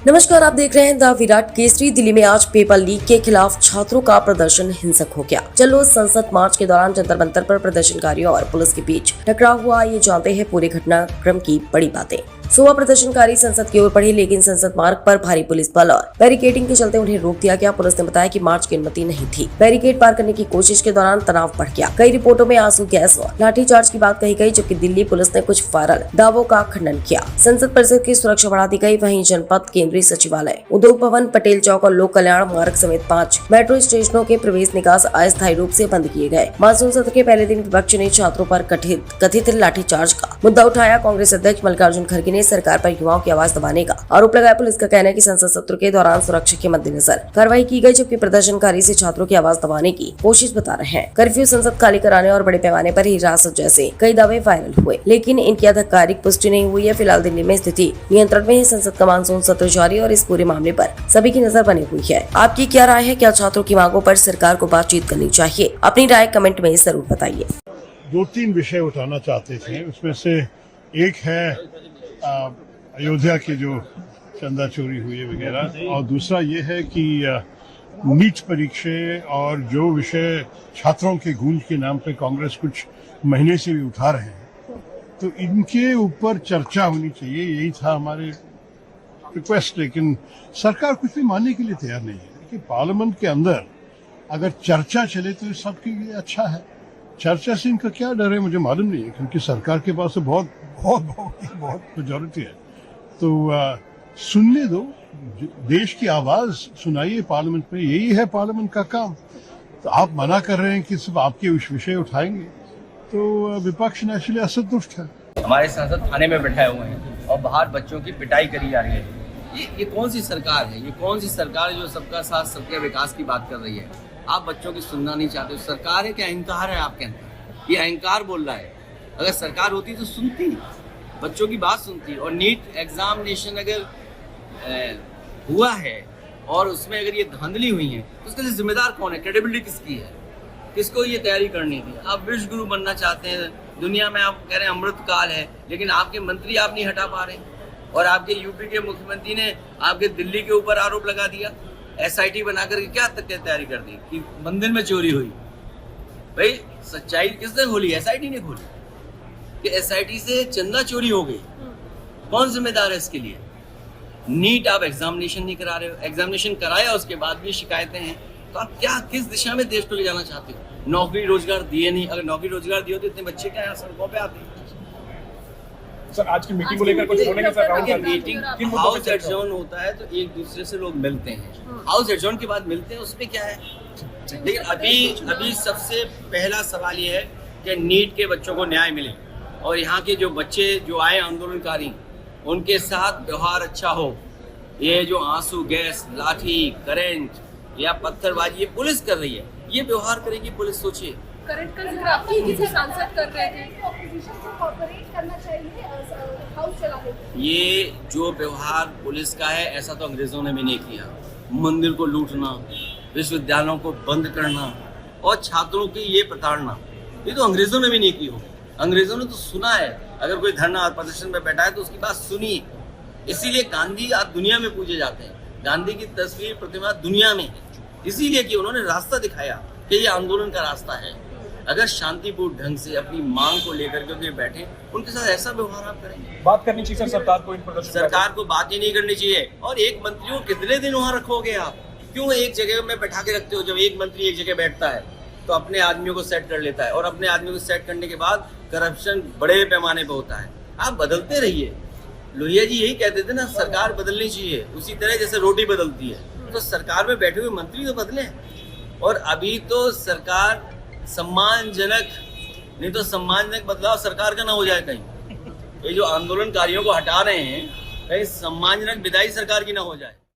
नमस्कार, आप देख रहे हैं द विराट केसरी। दिल्ली में आज पेपर लीक के खिलाफ छात्रों का प्रदर्शन हिंसक हो गया। चलो संसद मार्च के दौरान जंतर मंतर पर प्रदर्शनकारियों और पुलिस के बीच टकराव हुआ, ये जानते हैं पूरे घटनाक्रम की बड़ी बातें। सुबह प्रदर्शनकारी संसद की ओर बढ़े, लेकिन संसद मार्ग पर भारी पुलिस बल और बैरिकेडिंग के चलते उन्हें रोक दिया गया। पुलिस ने बताया कि मार्च की अनुमति नहीं थी। बैरिकेड पार करने की कोशिश के दौरान तनाव बढ़ गया। कई रिपोर्टों में आंसू गैस और लाठीचार्ज की बात कही गई, जबकि दिल्ली पुलिस ने कुछ वायरल दावों का खंडन किया। संसद परिसर की सुरक्षा बढ़ा दी गई। वहीं जनपद, केंद्रीय सचिवालय, उद्योग भवन, पटेल चौक और लोक कल्याण मार्ग समेत 5 मेट्रो स्टेशनों के प्रवेश निकास अस्थायी रूप से बंद किए गए। मानसून सत्र के पहले दिन विपक्ष ने छात्रों पर कथित लाठीचार्ज का मुद्दा उठाया। कांग्रेस अध्यक्ष मल्लिकार्जुन खड़गे ने सरकार पर युवाओं की आवाज दबाने का आरोप लगाया। पुलिस का कहना है कि संसद सत्र के दौरान सुरक्षा के मद्देनजर कार्रवाई की गई, जबकि प्रदर्शनकारी से छात्रों की आवाज दबाने की कोशिश बता रहे हैं। कर्फ्यू, संसद खाली कराने और बड़े पैमाने पर हिरासत जैसे कई दावे वायरल हुए, लेकिन इनकी आधिकारिक पुष्टि नहीं हुई है। फिलहाल दिल्ली में स्थिति नियंत्रण में है। संसद का मानसून सत्र जारी और इस पूरे मामले पर सभी की नजर बनी हुई है। आपकी क्या राय है? क्या छात्रों की मांगों पर सरकार को बातचीत करनी चाहिए? अपनी राय कमेंट में जरूर बताइए। 2-3 विषय उठाना चाहते थे। उसमें से एक है अयोध्या की जो चंदा चोरी हुई है वगैरह, और दूसरा ये है कि नीट परीक्षा और जो विषय छात्रों के गूंज के नाम पे कांग्रेस कुछ महीने से भी उठा रहे हैं, तो इनके ऊपर चर्चा होनी चाहिए। यही था हमारे रिक्वेस्ट, लेकिन सरकार कुछ भी मानने के लिए तैयार नहीं है। देखिए, पार्लियामेंट के अंदर अगर चर्चा चले तो सबके लिए अच्छा है। चर्चा से इनका क्या डर है मुझे मालूम नहीं है, क्योंकि सरकार के पास तो बहुत मेजॉरिटी है। तो सुनने दो, देश की आवाज सुनाइए पार्लियामेंट में, यही है पार्लियामेंट का काम। तो आप मना कर रहे हैं कि सिर्फ आपके विषय उठाएंगे, तो विपक्ष नेचुरली असंतुष्ट है। हमारे सांसद थाने में बैठाए हुए हैं और बाहर बच्चों की पिटाई करी जा रही है। ये कौन सी सरकार है? ये कौन सी सरकार है जो सबका साथ सबके विकास की बात कर रही है? आप बच्चों की सुनना नहीं चाहते। सरकार है क्या अहंकार है आपके अंदर? ये अहंकार बोल रहा है। अगर सरकार होती तो सुनती, बच्चों की बात सुनती। और नीट एग्जामिनेशन अगर हुआ है और उसमें अगर ये धांधली हुई है तो उसके लिए जिम्मेदार कौन है? क्रेडिबिलिटी किसकी है? किसको ये तैयारी करनी थी? आप विश्व गुरु बनना चाहते हैं दुनिया में, आप कह रहे हैं अमृत काल है, लेकिन आपके मंत्री आप नहीं हटा पा रहे। और आपके यूपी के मुख्यमंत्री ने आपके दिल्ली के ऊपर आरोप लगा दिया, SIT बना करके क्या तक तैयारी कर दी कि मंदिर में चोरी हुई। भाई सच्चाई किसने खोली? SIT ने खोली कि SIT से चंदा चोरी हो गई। कौन जिम्मेदार है इसके लिए? नीट आप एग्जामिनेशन नहीं करा रहे हो, एग्जामिनेशन कराया उसके बाद भी शिकायतें हैं। तो आप क्या किस दिशा में देश को ले जाना चाहते हो? नौकरी रोजगार दिए नहीं। अगर नौकरी रोजगार दिए तो इतने बच्चे क्या यहाँ सड़कों पे आते हैं? सर, आज की मीटिंग को लेकर कुछ बोलेंगे सर? मीटिंग हाउस एडजॉर्न होता है तो एक दूसरे से लोग मिलते हैं, हाउस एडजॉर्न के बाद मिलते हैं, उसमें क्या है? लेकिन अभी सबसे पहला सवाल ये है कि नीट के बच्चों को न्याय मिले और यहाँ के जो बच्चे जो आए आंदोलनकारी, उनके साथ व्यवहार अच्छा हो। ये जो आंसू गैस, लाठी, करंट या पत्थरबाजी ये पुलिस कर रही है, ये व्यवहार करेगी पुलिस? सोचिए। करंट का जिक्र आपकी किसी सांसद कर रहे थे, ऑपोजिशन को कोऑपरेट करना चाहिए हाउस चलाने में। ये जो व्यवहार पुलिस का है, ऐसा तो अंग्रेजों ने भी नहीं किया। मंदिर को लूटना, विश्वविद्यालयों को बंद करना और छात्रों की ये प्रताड़ना, ये तो अंग्रेजों ने भी नहीं की होगी। अंग्रेजों ने तो सुना है, अगर कोई धरना और प्रदर्शन में बैठा है तो उसकी बात सुनिए। इसीलिए गांधी आज दुनिया में पूजे जाते हैं। गांधी की तस्वीर, प्रतिमा दुनिया में है, इसीलिए कि उन्होंने रास्ता दिखाया कि ये आंदोलन का रास्ता है। अगर शांतिपूर्ण ढंग से अपनी मांग को लेकर के बैठे, उनके साथ ऐसा व्यवहार आप करेंगे? बात करनी चाहिए सर सरकार को, इन प्रदर्शन सरकार को बात ही नहीं करनी चाहिए। और एक मंत्री को कितने दिन वहां रखोगे आप? क्यों एक जगह में बैठा के रखते हो? जब एक मंत्री एक जगह बैठता है तो अपने आदमियों को सेट कर लेता है, और अपने आदमियों को सेट करने के बाद करप्शन बड़े पैमाने पर होता है। आप बदलते रहिए। लोहिया जी यही कहते थे ना, सरकार बदलनी चाहिए उसी तरह जैसे रोटी बदलती है। तो सरकार में बैठे हुए मंत्री तो बदले। और अभी तो सरकार सम्मानजनक, नहीं तो सम्मानजनक बदलाव सरकार का ना हो जाए कहीं। ये जो आंदोलनकारियों को हटा रहे हैं, कहीं सम्मानजनक विदाई सरकार की ना हो जाए।